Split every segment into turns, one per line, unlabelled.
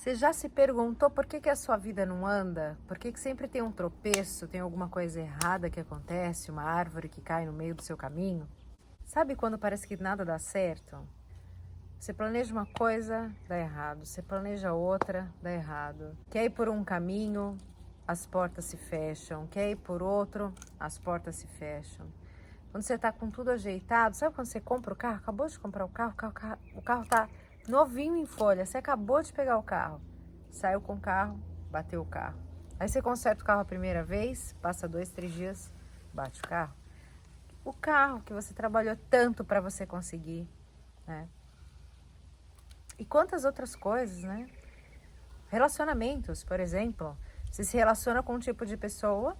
Você já se perguntou por que a sua vida não anda? Por que sempre tem um tropeço, tem alguma coisa errada que acontece, uma árvore que cai no meio do seu caminho? Sabe quando parece que nada dá certo? Você planeja uma coisa, dá errado. Você planeja outra, dá errado. Quer ir por um caminho, as portas se fecham. Quer ir por outro, as portas se fecham. Quando você tá com tudo ajeitado, sabe quando você compra o carro? Acabou de comprar o carro tá novinho em folha. Você acabou de pegar o carro. Saiu com o carro, bateu o carro. Aí você conserta o carro a primeira vez, passa 2, 3 dias, bate o carro. O carro que você trabalhou tanto para você conseguir, né? E quantas outras coisas, né? Relacionamentos, por exemplo. Você se relaciona com um tipo de pessoa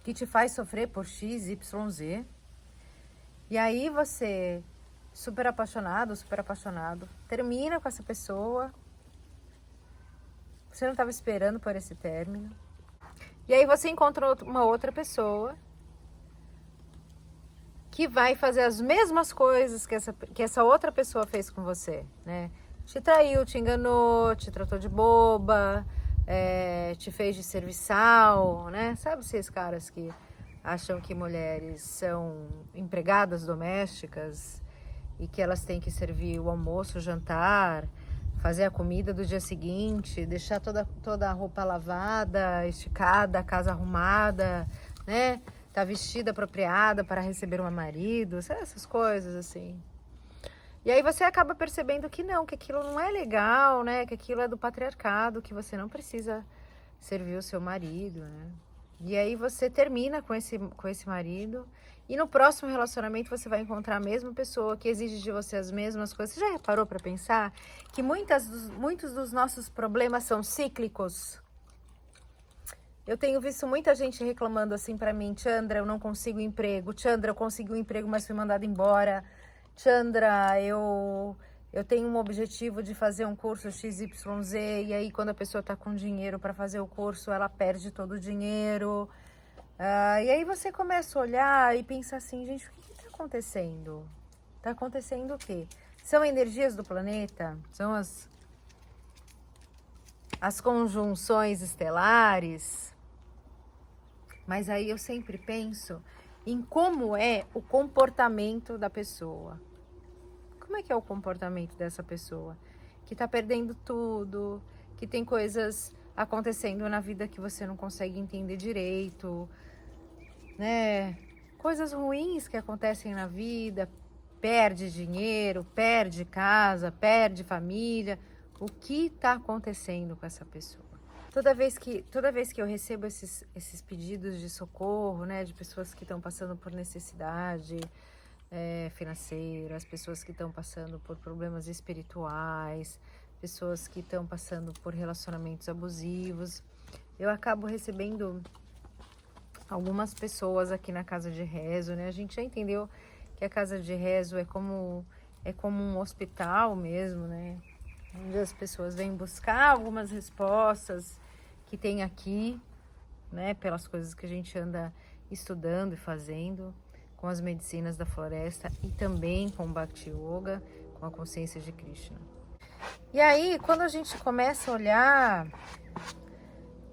que te faz sofrer por X, Y, Z. E aí você, super apaixonado, termina com essa pessoa. Você não estava esperando por esse término. E aí você encontra uma outra pessoa que vai fazer as mesmas coisas que essa outra pessoa fez com você, né? Te traiu, te enganou, te tratou de boba, te fez de serviçal, né? Sabe esses caras que acham que mulheres são empregadas domésticas e que elas têm que servir o almoço, o jantar, fazer a comida do dia seguinte, deixar toda a roupa lavada, esticada, a casa arrumada, né? Tá vestida apropriada para receber um marido, sabe essas coisas assim. E aí você acaba percebendo que não, que aquilo não é legal, né? Que aquilo é do patriarcado, que você não precisa servir o seu marido, né? E aí você termina com esse marido e no próximo relacionamento você vai encontrar a mesma pessoa que exige de você as mesmas coisas. Você já reparou para pensar que muitos dos nossos problemas são cíclicos? Eu tenho visto muita gente reclamando assim pra mim: Chandra, eu não consigo emprego. Chandra, eu consegui um emprego, mas fui mandada embora. Chandra, eu tenho um objetivo de fazer um curso XYZ, e aí quando a pessoa tá com dinheiro para fazer o curso, ela perde todo o dinheiro. E aí você começa a olhar e pensar assim: gente, o que tá acontecendo? Tá acontecendo o quê? São energias do planeta? São as conjunções estelares? Mas aí eu sempre penso em como é o comportamento da pessoa. Como é que é o comportamento dessa pessoa? Que tá perdendo tudo, que tem coisas acontecendo na vida que você não consegue entender direito, né? Coisas ruins que acontecem na vida, perde dinheiro, perde casa, perde família. O que tá acontecendo com essa pessoa? Toda vez que eu recebo esses pedidos de socorro, né, de pessoas que estão passando por necessidade financeira, as pessoas que estão passando por problemas espirituais, pessoas que estão passando por relacionamentos abusivos, eu acabo recebendo algumas pessoas aqui na casa de rezo, né? A gente já entendeu que a casa de rezo é como um hospital mesmo, né? Onde as pessoas vêm buscar algumas respostas que tem aqui, né, pelas coisas que a gente anda estudando e fazendo com as medicinas da floresta e também com o Bhakti Yoga, com a consciência de Krishna. E aí, quando a gente começa a olhar,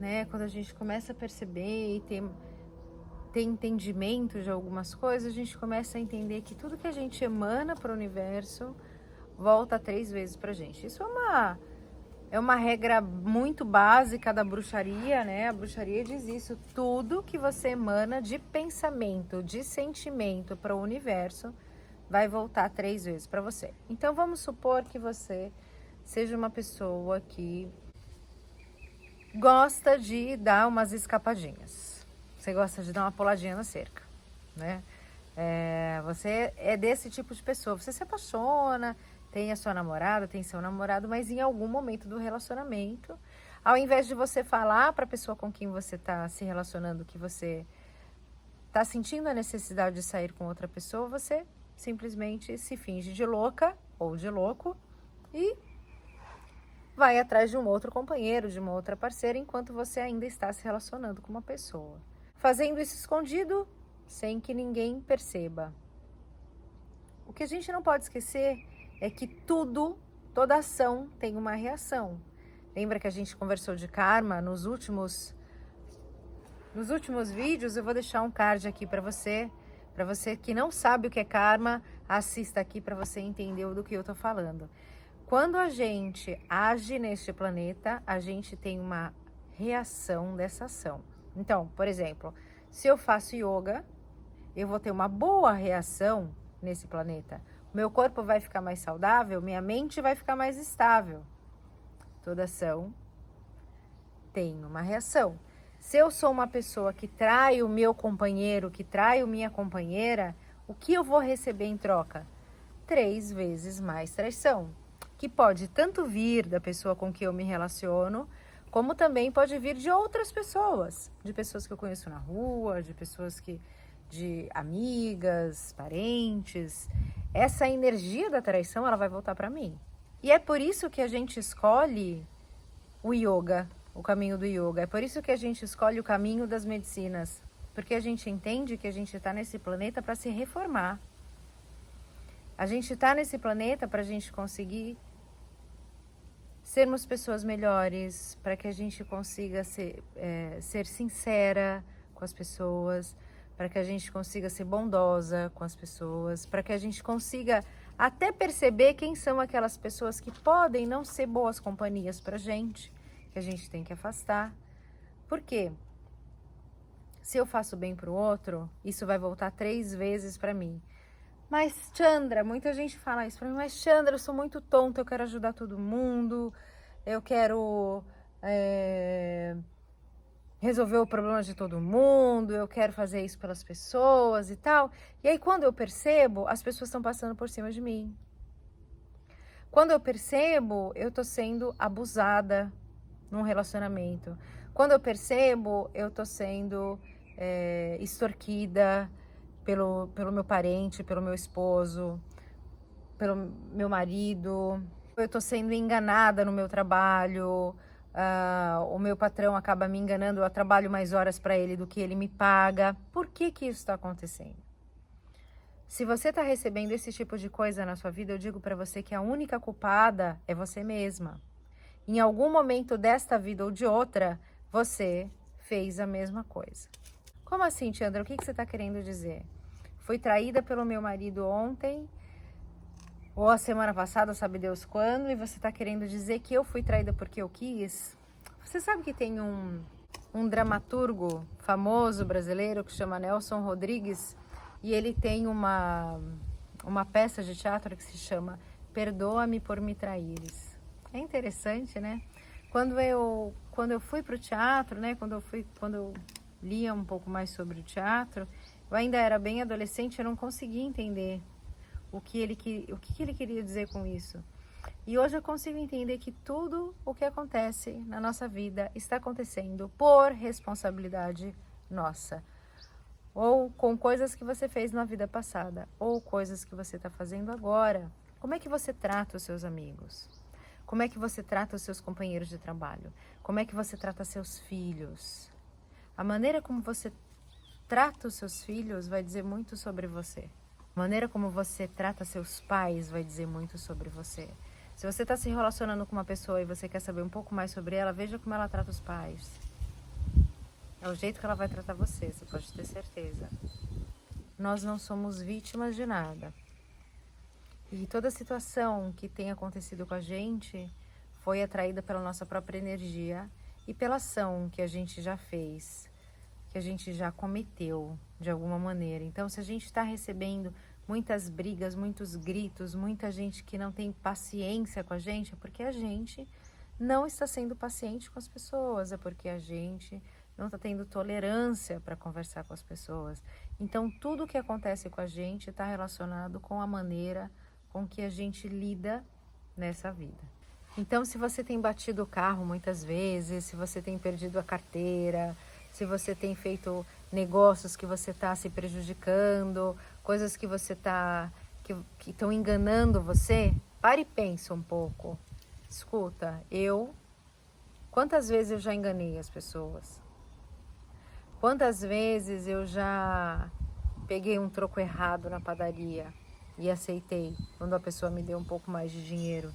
né, quando a gente começa a perceber e ter entendimento de algumas coisas, a gente começa a entender que tudo que a gente emana para o universo volta 3 vezes pra gente. Isso é uma regra muito básica da bruxaria, né? A bruxaria diz isso: tudo que você emana de pensamento, de sentimento para o universo vai voltar 3 vezes para você. Então vamos supor que você seja uma pessoa que gosta de dar umas escapadinhas. Você gosta de dar uma puladinha na cerca, né? Você é desse tipo de pessoa. Você se apaixona, tem a sua namorada, tem seu namorado, mas em algum momento do relacionamento, ao invés de você falar para a pessoa com quem você está se relacionando que você está sentindo a necessidade de sair com outra pessoa, você simplesmente se finge de louca ou de louco e vai atrás de um outro companheiro, de uma outra parceira, enquanto você ainda está se relacionando com uma pessoa. Fazendo isso escondido, sem que ninguém perceba. O que a gente não pode esquecer é que toda ação tem uma reação. Lembra que a gente conversou de karma nos últimos vídeos? Eu vou deixar um card aqui para você que não sabe o que é karma, assista aqui para você entender do que eu tô falando. Quando a gente age neste planeta, a gente tem uma reação dessa ação. Então, por exemplo, se eu faço yoga, eu vou ter uma boa reação nesse planeta. Meu corpo vai ficar mais saudável, minha mente vai ficar mais estável. Toda ação tem uma reação. Se eu sou uma pessoa que trai o meu companheiro, que trai a minha companheira, o que eu vou receber em troca? 3 vezes mais traição. Que pode tanto vir da pessoa com que eu me relaciono, como também pode vir de outras pessoas. De pessoas que eu conheço na rua, de amigas, parentes. Essa energia da traição, ela vai voltar para mim. E é por isso que a gente escolhe o yoga, o caminho do yoga. É por isso que a gente escolhe o caminho das medicinas. Porque a gente entende que a gente está nesse planeta para se reformar. A gente está nesse planeta para a gente conseguir sermos pessoas melhores, para que a gente consiga ser sincera com as pessoas, para que a gente consiga ser bondosa com as pessoas, para que a gente consiga até perceber quem são aquelas pessoas que podem não ser boas companhias para a gente, que a gente tem que afastar. Por quê? Se eu faço bem para o outro, isso vai voltar 3 vezes para mim. Mas, Chandra, muita gente fala isso para mim, mas, Chandra, eu sou muito tonta, eu quero ajudar todo mundo, eu quero resolver o problema de todo mundo, eu quero fazer isso pelas pessoas e tal. E aí, quando eu percebo, as pessoas estão passando por cima de mim. Quando eu percebo, eu tô sendo abusada num relacionamento. Quando eu percebo, eu tô sendo extorquida pelo meu parente, pelo meu esposo, pelo meu marido. Eu tô sendo enganada no meu trabalho. O meu patrão acaba me enganando, eu trabalho mais horas para ele do que ele me paga. Por que que isso está acontecendo? Se você está recebendo esse tipo de coisa na sua vida, eu digo para você que a única culpada é você mesma. Em algum momento desta vida ou de outra, você fez a mesma coisa. Como assim, Tiandra? O que você está querendo dizer? Fui traída pelo meu marido ontem, ou a semana passada, sabe Deus quando, e você está querendo dizer que eu fui traída porque eu quis? Você sabe que tem um dramaturgo famoso brasileiro que chama Nelson Rodrigues, e ele tem uma peça de teatro que se chama Perdoa-me por me traíres. É interessante, né? Quando eu fui para o teatro, né? Quando eu lia um pouco mais sobre o teatro, eu ainda era bem adolescente, eu não conseguia entender o que ele queria dizer com isso. E hoje eu consigo entender que tudo o que acontece na nossa vida está acontecendo por responsabilidade nossa. Ou com coisas que você fez na vida passada, ou coisas que você está fazendo agora. Como é que você trata os seus amigos? Como é que você trata os seus companheiros de trabalho? Como é que você trata seus filhos? A maneira como você trata os seus filhos vai dizer muito sobre você. A maneira como você trata seus pais vai dizer muito sobre você. Se você está se relacionando com uma pessoa e você quer saber um pouco mais sobre ela, veja como ela trata os pais. É o jeito que ela vai tratar você pode ter certeza. Nós não somos vítimas de nada. E toda situação que tem acontecido com a gente foi atraída pela nossa própria energia e pela ação que a gente já fez, que a gente já cometeu de alguma maneira. Então, se a gente está recebendo muitas brigas, muitos gritos, muita gente que não tem paciência com a gente, é porque a gente não está sendo paciente com as pessoas, é porque a gente não está tendo tolerância para conversar com as pessoas. Então, tudo que acontece com a gente está relacionado com a maneira com que a gente lida nessa vida. Então, se você tem batido o carro muitas vezes, se você tem perdido a carteira, se você tem feito negócios que você está se prejudicando, coisas que você que estão enganando você, pare e pense um pouco. Escuta, quantas vezes eu já enganei as pessoas? Quantas vezes eu já peguei um troco errado na padaria e aceitei quando a pessoa me deu um pouco mais de dinheiro?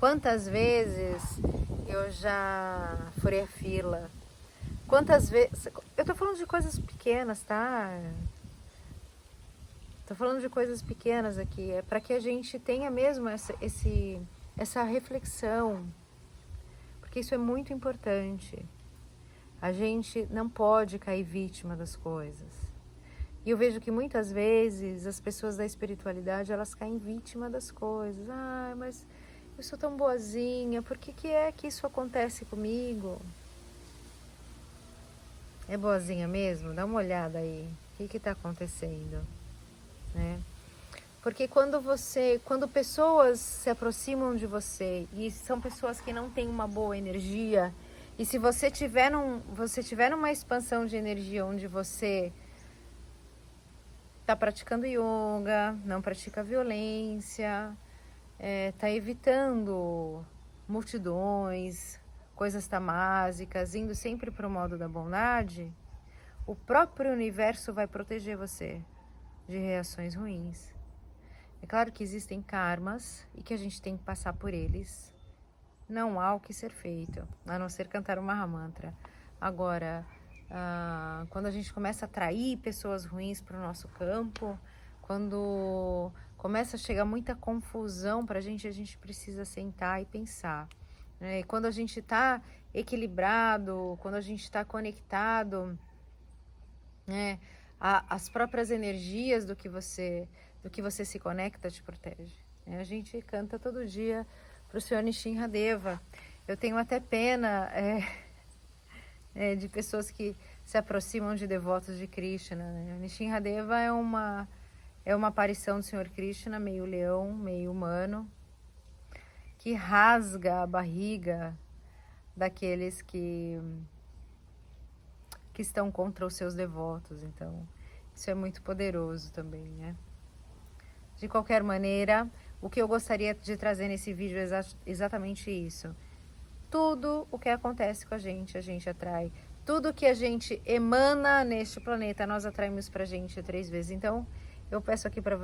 Quantas vezes eu já furei a fila? Quantas vezes... Eu tô falando de coisas pequenas, tá? Tô falando de coisas pequenas aqui. É para que a gente tenha mesmo essa reflexão. Porque isso é muito importante. A gente não pode cair vítima das coisas. E eu vejo que muitas vezes as pessoas da espiritualidade, elas caem vítima das coisas. Ah, mas eu sou tão boazinha, por que é que isso acontece comigo? É boazinha mesmo? Dá uma olhada aí. O que está acontecendo? Né? Porque quando pessoas se aproximam de você e são pessoas que não têm uma boa energia, e se você tiver numa expansão de energia onde você está praticando yoga, não pratica violência, está evitando multidões, coisas tamásicas, indo sempre para o modo da bondade, o próprio universo vai proteger você de reações ruins. É claro que existem karmas e que a gente tem que passar por eles. Não há o que ser feito, a não ser cantar o Mahamantra. Agora, quando a gente começa a atrair pessoas ruins para o nosso campo, quando começa a chegar muita confusão para a gente precisa sentar e pensar. E quando a gente está equilibrado, quando a gente está conectado, né, as próprias energias do que você se conecta te protege. A gente canta todo dia para o Senhor Nishinradeva. Eu tenho até pena de pessoas que se aproximam de devotos de Krishna. Né? Nishinradeva é uma aparição do Senhor Krishna, meio leão, meio humano, que rasga a barriga daqueles que estão contra os seus devotos. Então, isso é muito poderoso também, né? De qualquer maneira, o que eu gostaria de trazer nesse vídeo é exatamente isso. Tudo o que acontece com a gente atrai. Tudo que a gente emana neste planeta, nós atraímos pra gente 3 vezes. Então, eu peço aqui para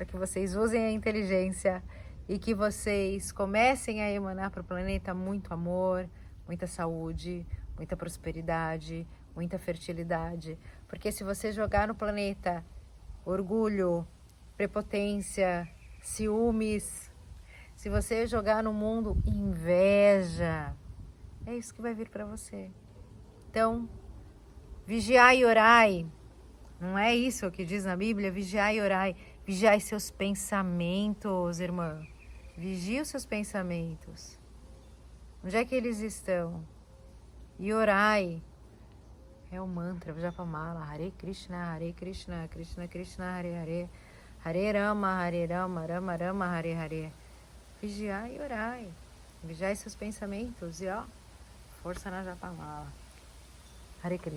que vocês usem a inteligência e que vocês comecem a emanar para o planeta muito amor, muita saúde, muita prosperidade, muita fertilidade. Porque se você jogar no planeta orgulho, prepotência, ciúmes, se você jogar no mundo inveja, é isso que vai vir para você. Então, vigiai e orai. Não é isso que diz na Bíblia? Vigiai e orai. Vigiai seus pensamentos, irmã. Vigie os seus pensamentos. Onde é que eles estão? E orai. É o mantra, Japamala, Hare Krishna, Krishna Krishna, Hare Hare, Hare Rama, Rama Rama, Hare Hare. Vigiai e orai. Vigiai seus pensamentos e força na Japamala. Hare Krishna.